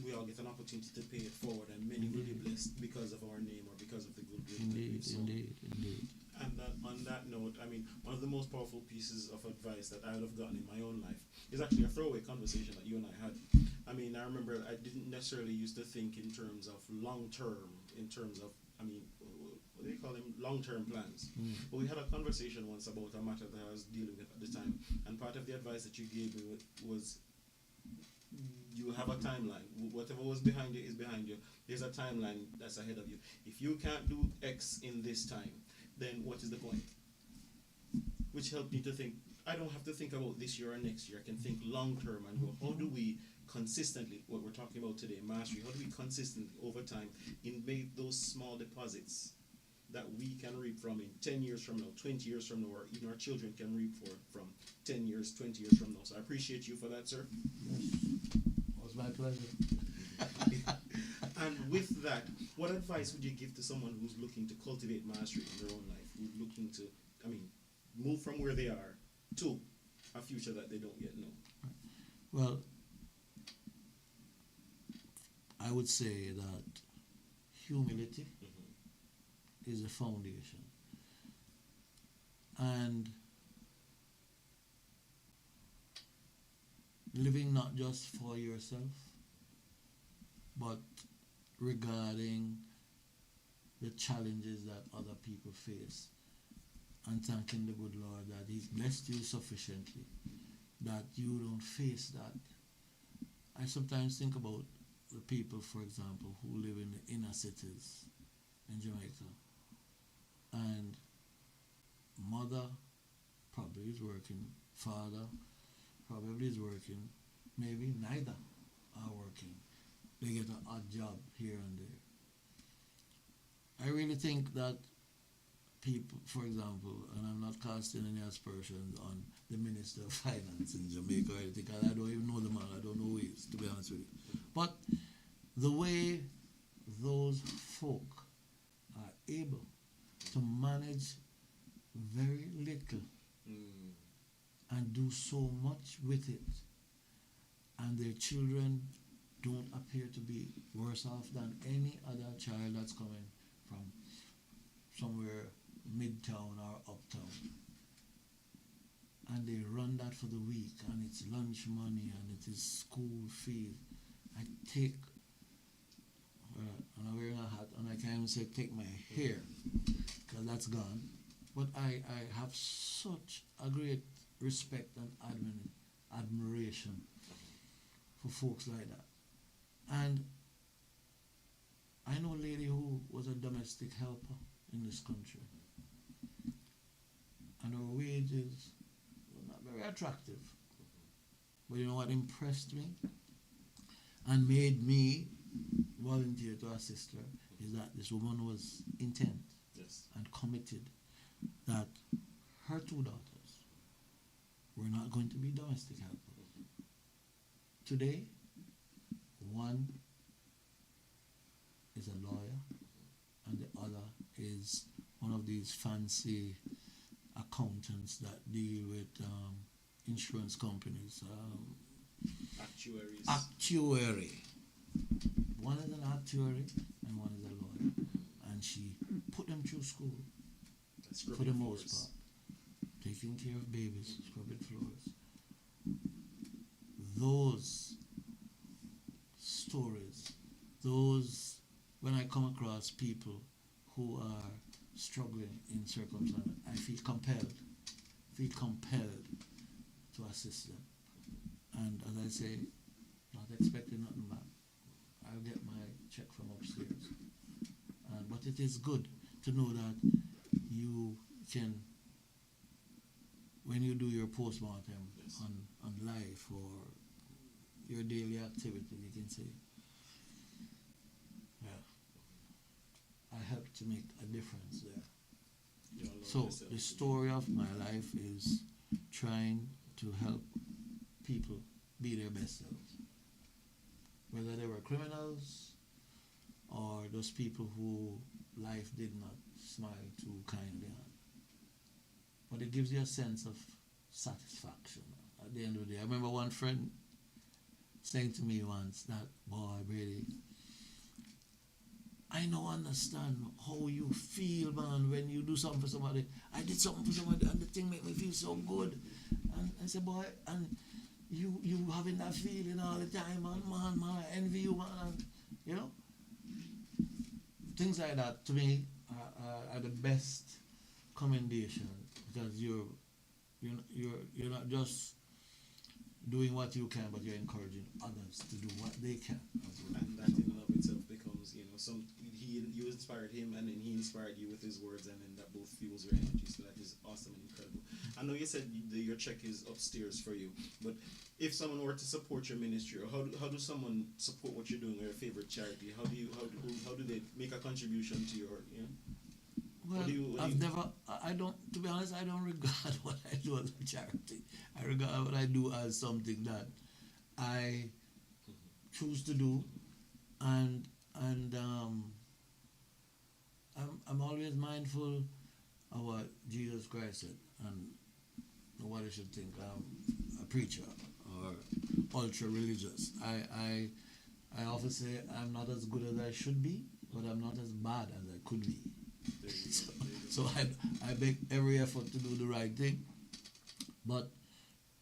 C: we all get an opportunity to pay it forward, and many will be blessed because of our name or because of the good will.
B: Indeed.
C: And on that note, I mean, one of the most powerful pieces of advice that I would have gotten in my own life is actually a throwaway conversation that you and I had. I mean, I remember I didn't necessarily used to think in terms of long term, in terms of, what do you call them? Long-term plans. But we had a conversation once about a matter that I was dealing with at the time, and part of the advice that you gave me was you have a timeline. Whatever was behind you is behind you. There's a timeline that's ahead of you. If you can't do X in this time, then what is the point? Which helped me to think, I don't have to think about this year or next year. I can think long-term and go, how do we consistently, what we're talking about today, mastery, how do we consistently over time make those small deposits that we can reap from in 10 years from now, 20 years from now, or even our children can reap from 10 years, 20 years from now. So I appreciate you for that, sir.
B: Yes, it was my pleasure.
C: And with that, what advice would you give to someone who's looking to cultivate mastery in their own life, who's looking to, move from where they are to a future that they don't yet know?
B: Well, I would say that humility is a foundation. And living not just for yourself, but regarding the challenges that other people face, and thanking the good Lord that He's blessed you sufficiently that you don't face that. I sometimes think about the people, for example, who live in the inner cities in Jamaica, and mother probably is working, father probably is working, maybe neither are working. They get an odd job here and there. I really think that people, for example, and I'm not casting any aspersions on the Minister of Finance in Jamaica or anything, because I don't even know the man, I don't know who he is, to be honest with you. But the way those folk are able to manage very little and do so much with it, and their children don't appear to be worse off than any other child that's coming from somewhere midtown or uptown. And they run that for the week, and it's lunch money, and it is school fees. I take, and I'm wearing a hat, and I can't even say take my hair, because that's gone. But I have such a great respect and admiration for folks like that. And I know a lady who was a domestic helper in this country, and her wages were not very attractive. But you know what impressed me? and made me volunteer to assist her is that this woman was intent and committed that her two daughters were not going to be domestic helpers. Today, one is a lawyer and the other is one of these fancy accountants that deal with insurance companies. Actuary. One is an actuary and one is a lawyer. And she put them through school for the most part. Taking care of babies, scrubbing floors. Those stories, when I come across people who are struggling in circumstances, I feel compelled to assist them. And as I say, not expecting nothing back. I'll get my check from upstairs. But it is good to know that you can, when you do your postmortem on life or your daily activity, you can say, I helped to make a difference there. So the story of my life is trying to help people be their best selves. Whether they were criminals or those people who life did not smile too kindly on. But it gives you a sense of satisfaction at the end of the day. I remember one friend saying to me once that, boy, Brady, I don't understand how you feel, man, when you do something for somebody. I did something for somebody and the thing made me feel so good. And I said, boy, and you having that feeling all the time, man, I envy you, man. And, you know, things like that to me are the best commendation, because you're not just doing what you can, but you're encouraging others to do what they can as well.
C: And that in and of itself becomes, you inspired him, and then he inspired you with his words, and then that both fuels your energy. So that is awesome and incredible. I know you said your check is upstairs for you, but if someone were to support your ministry, or how do someone support what you're doing, or your favorite charity? How do they make a contribution to your,
B: Well, to be honest, I don't regard what I do as a charity. I regard what I do as something that I choose to do, and I'm always mindful of what Jesus Christ said and what I should think. A preacher or ultra religious. I often say I'm not as good as I should be, but I'm not as bad as I could be. So I make every effort to do the right thing. But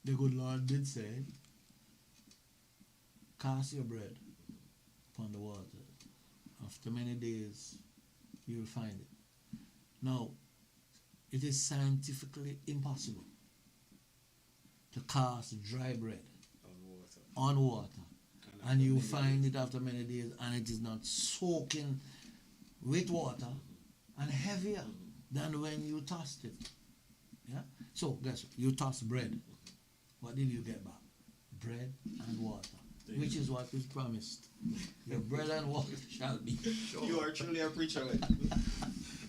B: the good Lord did say, cast your bread upon the water. After many days, you will find it. Now, it is scientifically impossible to cast dry bread on water. And you find it after many days, and it is not soaking with water and heavier than when you tossed it. Yeah? So, guess what? You tossed bread. What did you get back? Bread and water. Which is what is promised. Your bread and water shall be sure.
C: You are truly a preacher.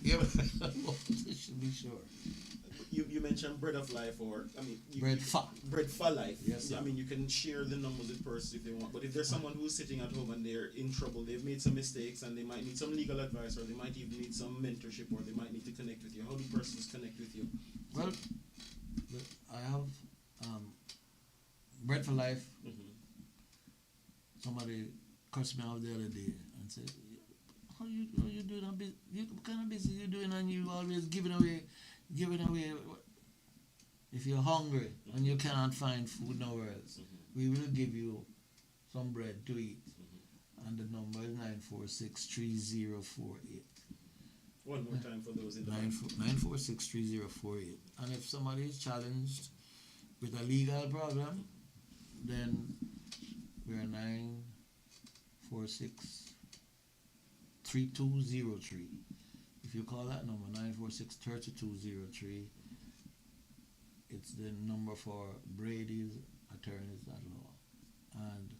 B: Your bread and water should be sure.
C: You mentioned bread of life,
B: bread for
C: life.
B: Yes, sir.
C: You can share the numbers with persons if they want. But if there's someone who's sitting at home and they're in trouble, they've made some mistakes and they might need some legal advice, or they might even need some mentorship, or they might need to connect with you. How do persons connect with you?
B: Well, I have Bread for Life.
C: Mm-hmm.
B: Somebody cursed me out the other day and said, how you doing? What kind of business you doing, and you always giving away. If you're hungry and you cannot find food nowhere else, we will give you some bread to eat. And the number is 9463048.
C: One more time for those in the
B: 9463048. And if somebody is challenged with a legal problem, then we are 9463203. If you call that number, 9463203, it's the number for Brady's Attorneys at Law. And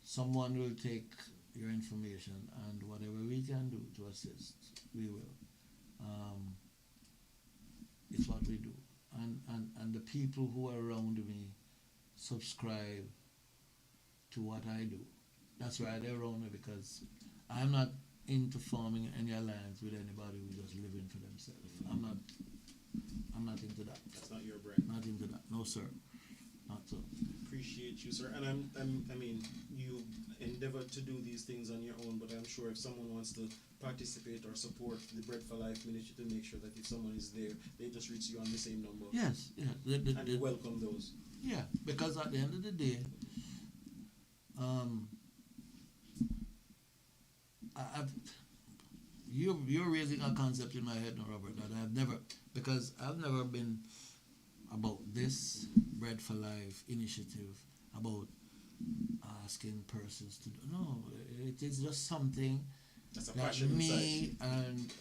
B: someone will take your information, and whatever we can do to assist, we will. It's what we do. And the people who are around me subscribe to what I do. That's why they're around me, because I'm not into forming any alliance with anybody who's just living for themselves. I'm not into that.
C: That's not your brand.
B: Not into that. No, sir. Not so.
C: Appreciate you, sir. And I mean, you endeavored to do these things on your own, but I'm sure if someone wants to participate or support the Bread for Life ministry, to make sure that if someone is there, they just reach you on the same number.
B: Yes, yeah.
C: And welcome those.
B: Yeah, because at the end of the day, you're raising a concept in my head now, Robert, that I've never been about this Bread for Life initiative, about asking persons to do. No, it is just something
C: That's a
B: that
C: passion
B: me
C: inside.
B: and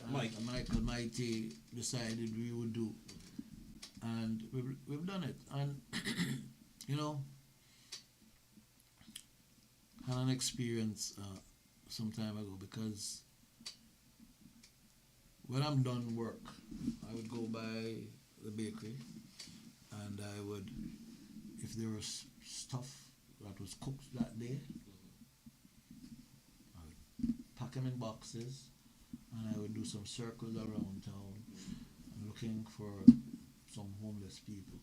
B: Michael Mighty decided we would do. And we've done it. And, you know, had an experience some time ago, because when I'm done work, I would go by the bakery, and I would, if there was stuff that was cooked that day, I would pack them in boxes, and I would do some circles around town looking for some homeless people.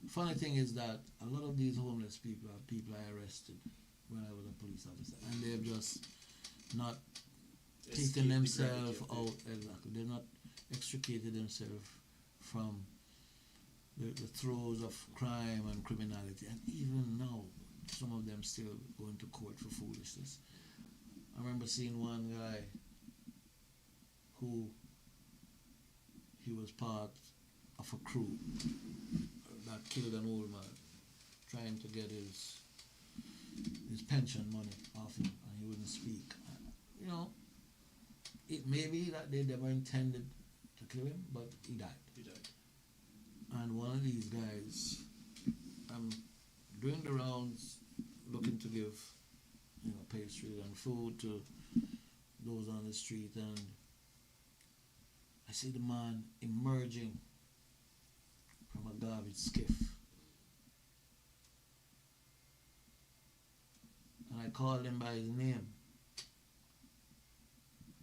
B: Funny thing is that a lot of these homeless people are people I arrested when I was a police officer, and they've just not taken themselves out. Exactly, they've not extricated themselves from the throes of crime and criminality, and even now, some of them still going to court for foolishness. I remember seeing one guy who he was part of a crew that killed an old man, trying to get his pension money off him, and he wouldn't speak. You know, it may be that they never intended to kill him, but he died.
C: He died.
B: And one of these guys, I'm doing the rounds, looking to give, you know, pastries and food to those on the street, and I see the man emerging from a garbage skiff. And I called him by his name.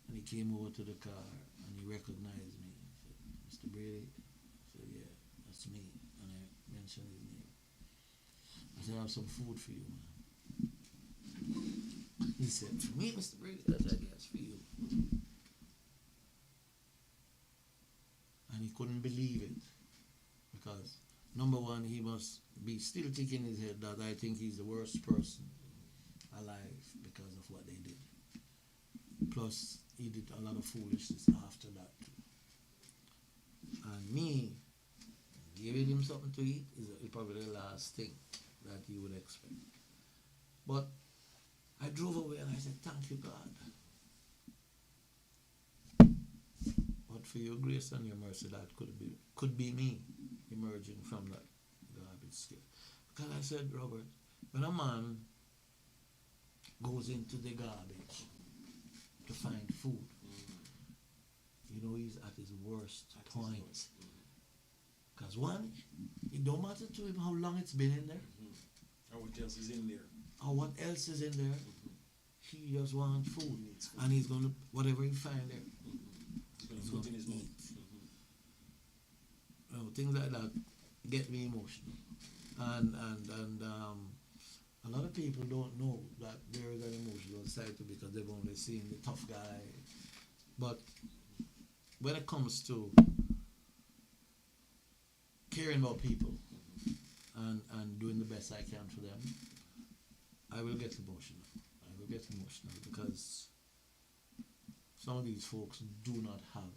B: And he came over to the car and he recognized me. He said, Mr. Brady? I said, yeah, that's me. And I mentioned his name. I said, I have some food for you, man. He said, for me, Mr. Brady? I said, yes, for you. And he couldn't believe it, because number one, he must be still thinking in his head that I think he's the worst person alive because of what they did. Plus, he did a lot of foolishness after that too. And me giving him something to eat is probably the last thing that he would expect. But I drove away and I said, thank you, God. But for your grace and your mercy, that could be me emerging from that garbage skiff. Because I said, Robert, when a man goes into the garbage to find food, you know he's at his worst point. Because one, it don't matter to him how long it's been in there.
C: Or what else is in there.
B: Or what else is in there. He just wants food. And he's going to, whatever he find there, he's going to eat. You know, things like that get me emotional. And a lot of people don't know that there is an emotional side to it, because they've only seen the tough guy. But when it comes to caring about people and doing the best I can for them, I will get emotional. Because some of these folks do not have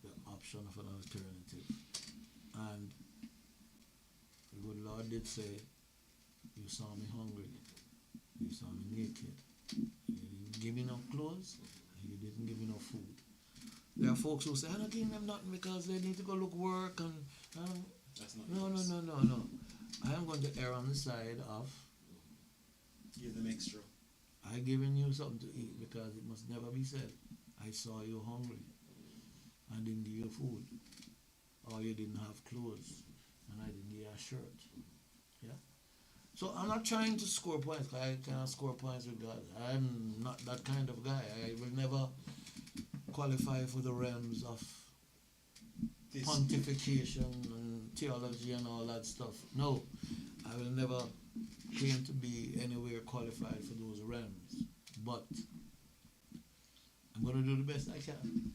B: the option of an alternative. And the good Lord did say, you saw me hungry, you saw me naked, you didn't give me no clothes, you didn't give me no food. There are folks who say, I don't give them nothing because they need to go look work and
C: That's not
B: no. I am going to err on the side of
C: Give them extra.
B: I given you something to eat because it must never be said, I saw you hungry and didn't give you food, or you didn't have clothes and I didn't give you a shirt. Yeah. So I'm not trying to score points, because I cannot score points with God. I'm not that kind of guy. I will never qualify for the realms of pontification and theology and all that stuff. No, I will never claim to be anywhere qualified for those realms. But I'm going to do the best I can.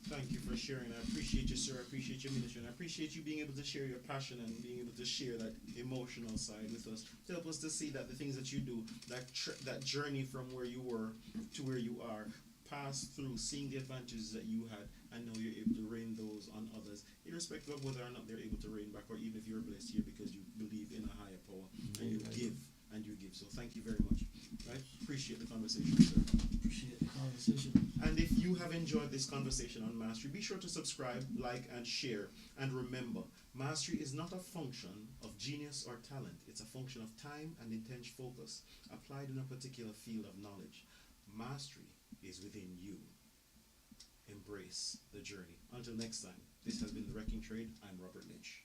C: Thank you for sharing. I appreciate you, sir. I appreciate your ministry. And I appreciate you being able to share your passion and being able to share that emotional side with us, to help us to see that the things that you do, that journey from where you were to where you are, pass through, seeing the advantages that you had, and now you're able to rain those on others, irrespective of whether or not they're able to rain back, or even if you're blessed here because you believe in a higher power and you give. And you give. So thank you very much. Right? Appreciate the conversation, sir.
B: Appreciate the conversation.
C: And if you have enjoyed this conversation on mastery, be sure to subscribe, like, and share. And remember, mastery is not a function of genius or talent. It's a function of time and intense focus applied in a particular field of knowledge. Mastery is within you. Embrace the journey. Until next time, this has been The Wrecking Trade. I'm Robert Lynch.